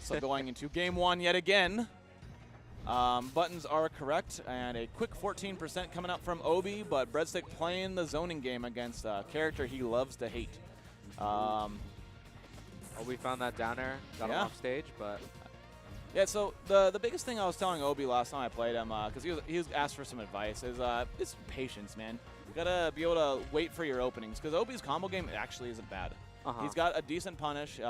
So going into game one yet again. Buttons are correct, and a quick 14% coming up from Obi, but Breadstick playing the zoning game against a character he loves to hate. We found that down air, got him off stage, but yeah. So the biggest thing I was telling Obi last time I played him, because he was asked for some advice, is patience, man. You gotta be able to wait for your openings, because Obi's combo game actually isn't bad. He's got a decent punish.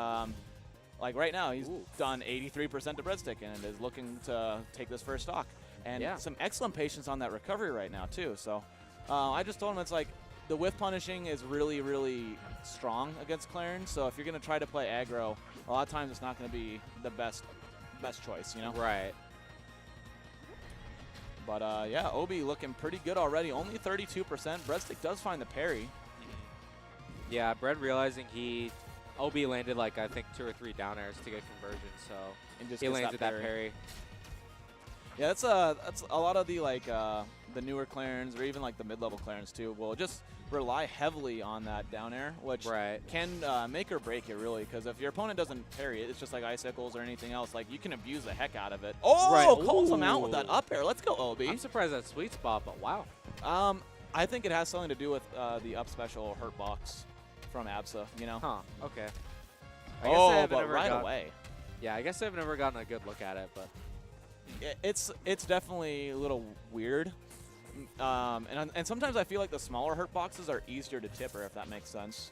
Like right now, he's done 83% to Breadstick and is looking to take this first stock. And some excellent patience on that recovery right now, too. So I just told him it's like the whiff punishing is really, really strong against Clairen. So if you're going to try to play aggro, a lot of times it's not going to be the best choice, you know? Right. But yeah, Obi looking pretty good already. Only 32%. Breadstick does find the parry. Yeah, Bread realizing Obi landed like I think 2 or 3 down airs to get conversion, so he landed that parry. Yeah, that's a lot of the the newer Clairens or even like the mid-level Clairens too will just rely heavily on that down air, which can make or break it really. Because if your opponent doesn't parry it, it's just like icicles or anything else. Like you can abuse the heck out of it. Oh, calls him out with that up air. Let's go, Obi. I'm surprised that sweet spot, but wow. I think it has something to do with the up special hurt box from Absa, you know? Huh, okay. I guess I haven't but right away. Yeah, I guess I've never gotten a good look at it, but it's definitely a little weird. And sometimes I feel like the smaller hurt boxes are easier to tipper, if that makes sense.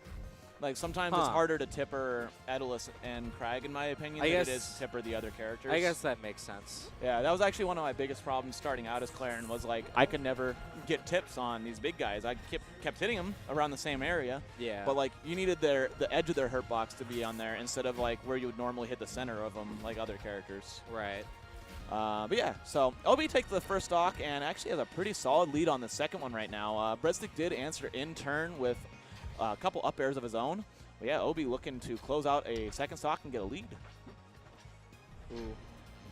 Like sometimes it's harder to tipper Edalus and Crag, in my opinion, than it is to tipper the other characters. I guess that makes sense. Yeah, that was actually one of my biggest problems starting out as Clairen was like I could never get tips on these big guys. I kept hitting them around the same area. Yeah. But like you needed the edge of their hurt box to be on there instead of like where you would normally hit the center of them like other characters. Right. But yeah, so Obi takes the first stock and actually has a pretty solid lead on the second one right now. Breadstick did answer in turn with a couple up airs of his own. But yeah, Obi looking to close out a second stock and get a lead. Ooh.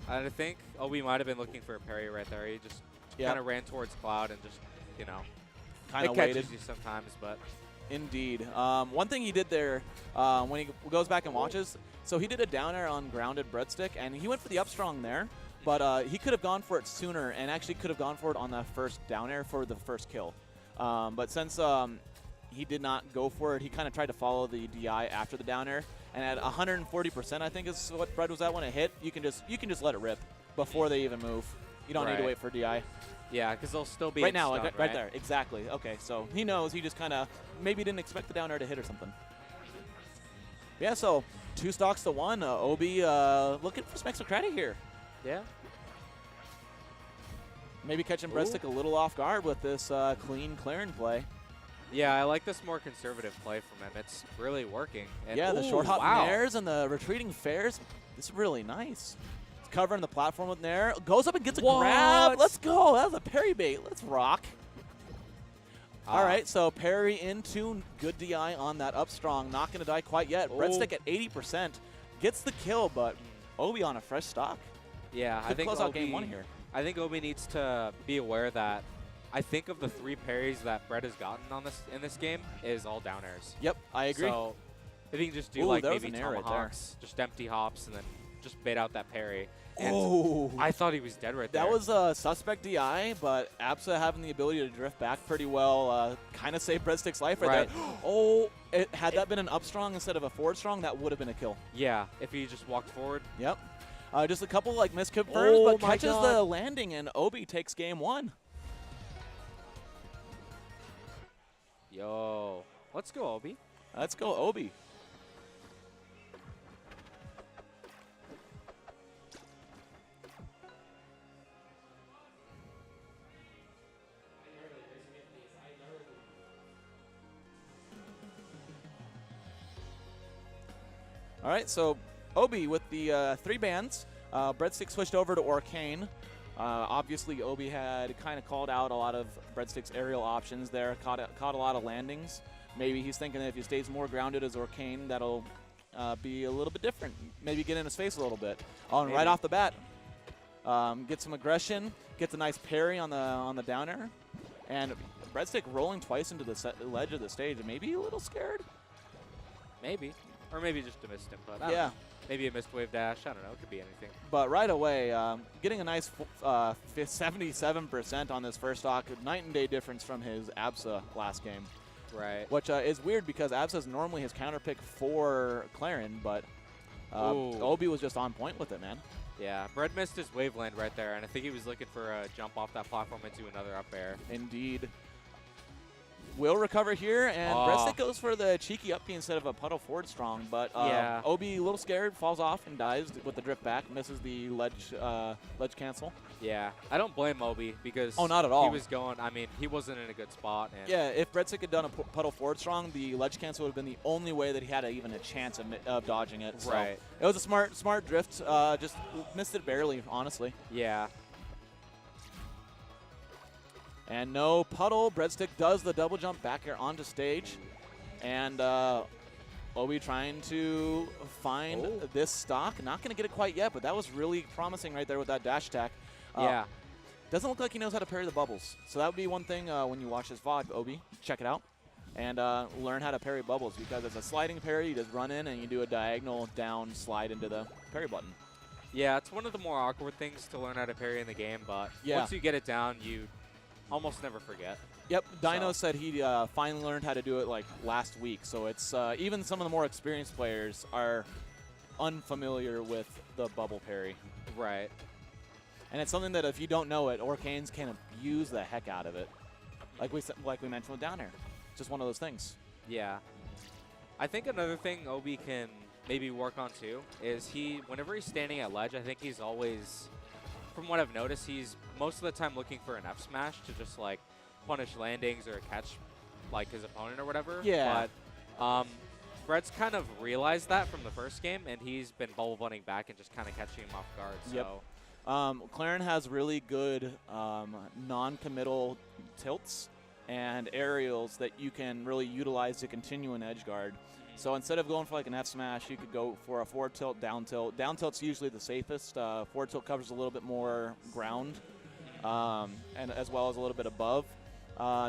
I think Obi might have been looking for a parry right there. He just kind of ran towards Cloud and just, you know, kind of waited. It catches you sometimes, but. Indeed. One thing he did there when he goes back and watches, so he did a down air on grounded Breadstick, and he went for the up strong there, but he could have gone for it sooner and actually could have gone for it on that first down air for the first kill. But since he did not go for it, he kind of tried to follow the DI after the down air, and at 140%, I think is what Bread was at when it hit. You can just let it rip before they even move. You don't need to wait for DI. Yeah, because they'll still be right now, like right there. Exactly. Okay, so he knows. He just kind of maybe didn't expect the down air to hit or something. Yeah, so 2 stocks to 1. Obi looking for some extra credit here. Yeah. Maybe catching Breadstick a little off guard with this clean Clairen play. Yeah, I like this more conservative play from him. It's really working. And yeah, the short hop nairs and the retreating fares. This is really nice. He's covering the platform with nair. Goes up and gets a grab. Let's go. That was a parry bait. Let's rock. All right, so parry into good DI on that up strong. Not going to die quite yet. Breadstick at 80%. Gets the kill, but Obi on a fresh stock. Yeah, I think close out game 1 here. I think Obi needs to be aware that I think of the 3 parries that Bread has gotten on in this game is all down airs. Yep, I agree. So if he can just do like maybe tomahawks, just empty hops, and then just bait out that parry. And I thought he was dead right there. That was a suspect DI, but Absa having the ability to drift back pretty well kind of saved Breadstick's life right there. Had that been an up strong instead of a forward strong, that would have been a kill. Yeah, if he just walked forward. Yep. Just a couple like misconfirms, but catches the landing, and Obi takes game 1. Yo, let's go, Obi. Let's go, Obi. All right, so Obi with the 3 bans. Breadstick switched over to Orcane. Obviously, Obi had kind of called out a lot of Breadstick's aerial options there, caught a lot of landings. Maybe he's thinking that if he stays more grounded as Orcane, that'll be a little bit different. Maybe get in his face a little bit. And right off the bat, get some aggression, gets a nice parry on the down air, and Breadstick rolling twice into the ledge of the stage. Maybe a little scared. Maybe. Or maybe just a missed input. I don't know. Maybe a missed wave dash. I don't know. It could be anything. But right away, getting a nice 77% on this first stock, night and day difference from his Absa last game. Right. Which is weird because Absa is normally his counter pick for Clairen, but Obi was just on point with it, man. Yeah, Bread missed his waveland right there, and I think he was looking for a jump off that platform into another up air. Indeed. Will recover here, and Breadstick goes for the cheeky up B instead of a puddle forward strong, but Obi, a little scared, falls off and dies with the drift back, misses the ledge cancel. Yeah, I don't blame Obi because not at all. He was going, I mean, he wasn't in a good spot. And yeah, if Breadstick had done a puddle forward strong, the ledge cancel would have been the only way that he had even a chance of dodging it. So right. It was a smart drift, just missed it barely, honestly. Yeah. And no puddle. Breadstick does the double jump back here onto stage. And Obi trying to find this stock. Not going to get it quite yet, but that was really promising right there with that dash attack. Yeah. Doesn't look like he knows how to parry the bubbles. So that would be one thing when you watch this VOD, Obi. Check it out. And learn how to parry bubbles because it's a sliding parry. You just run in and you do a diagonal down slide into the parry button. Yeah, it's one of the more awkward things to learn how to parry in the game, but yeah. Once you get it down, you almost never forget. Yep, Dino said he finally learned how to do it like last week. So it's even some of the more experienced players are unfamiliar with the bubble parry. Right. And it's something that if you don't know it, Orcanes can abuse the heck out of it. Like we mentioned with down air. Just one of those things. Yeah. I think another thing Obi can maybe work on too is whenever he's standing at ledge, I think he's always, from what I've noticed, he's most of the time looking for an F smash to just like punish landings or catch like his opponent or whatever. Yeah. But Bread's kind of realized that from the first game, and he's been bubble bunting back and just kind of catching him off guard. So. Clairen has really good non-committal tilts and aerials that you can really utilize to continue an edge guard. So instead of going for like an F smash, you could go for a forward tilt, down tilt. Down tilt's usually the safest. Forward tilt covers a little bit more ground, and as well as a little bit above.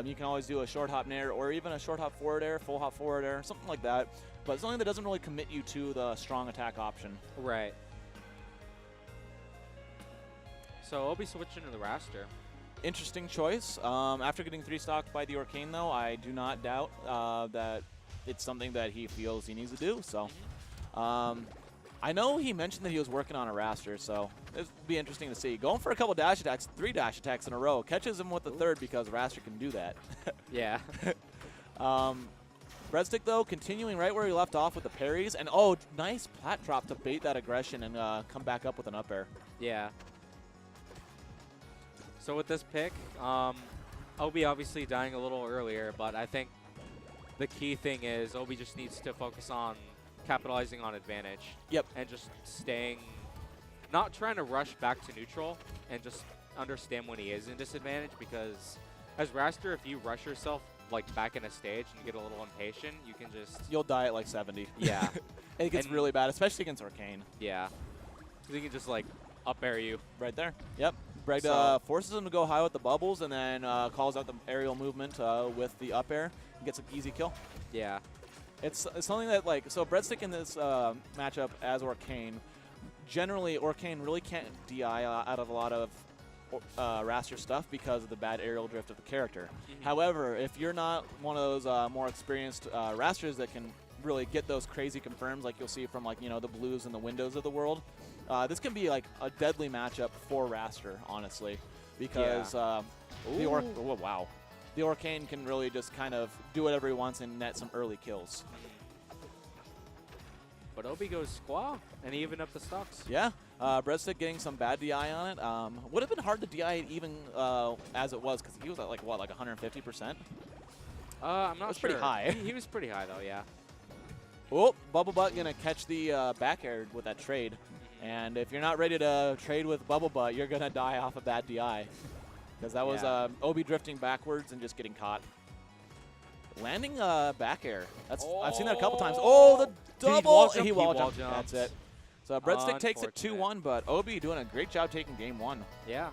You can always do a short hop nair or even a short hop forward air, full hop forward air, something like that. But something that doesn't really commit you to the strong attack option. Right. So Obi switching to the raster. Interesting choice. After getting 3-stocked by the Orcane, though, I do not doubt that it's something that he feels he needs to do. So I know he mentioned that he was working on a raster, so it'd be interesting to see. Going for a couple dash attacks, 3 dash attacks in a row. Catches him with the third because raster can do that. Yeah. Breadstick, though, continuing right where he left off with the parries. And, nice plat drop to bait that aggression and come back up with an up air. Yeah. So with this pick, Obi obviously dying a little earlier, but I think the key thing is Obi just needs to focus on capitalizing on advantage. Yep. And just staying, not trying to rush back to neutral, and just understand when he is in disadvantage, because as raster, if you rush yourself like back in a stage and you get a little impatient, you can just... You'll die at like 70. Yeah. It gets really bad, especially against Orcane. Yeah. Because he can just like up air you. Right there. Yep. Bread forces him to go high with the bubbles and then calls out the aerial movement with the up air and gets an easy kill. Yeah. It's something that, like, so Breadstick in this matchup as Orcane, generally Orcane really can't DI out of a lot of raster stuff because of the bad aerial drift of the character. However, if you're not one of those more experienced rasters that can really get those crazy confirms like you'll see from, like, you know, the Blues and the Windows of the world, this can be like a deadly matchup for raster, honestly, because the Orcane can really just kind of do whatever he wants and net some early kills. But Obi goes squaw and he evened up the stocks. Yeah, Breadstick getting some bad DI on it. Would have been hard to DI it even as it was, because he was at like what, like 150%. I'm not sure. Pretty high. He was pretty high though, yeah. Oh, Bubble Butt gonna catch the back air with that trade. And if you're not ready to trade with Bubble Butt, you're going to die off a bad DI. Because that was Obi drifting backwards and just getting caught. Landing back air. I've seen that a couple times. Oh, the double! He wall jumped. That's it. So Breadstick takes it 2-1, but Obi doing a great job taking game 1. Yeah.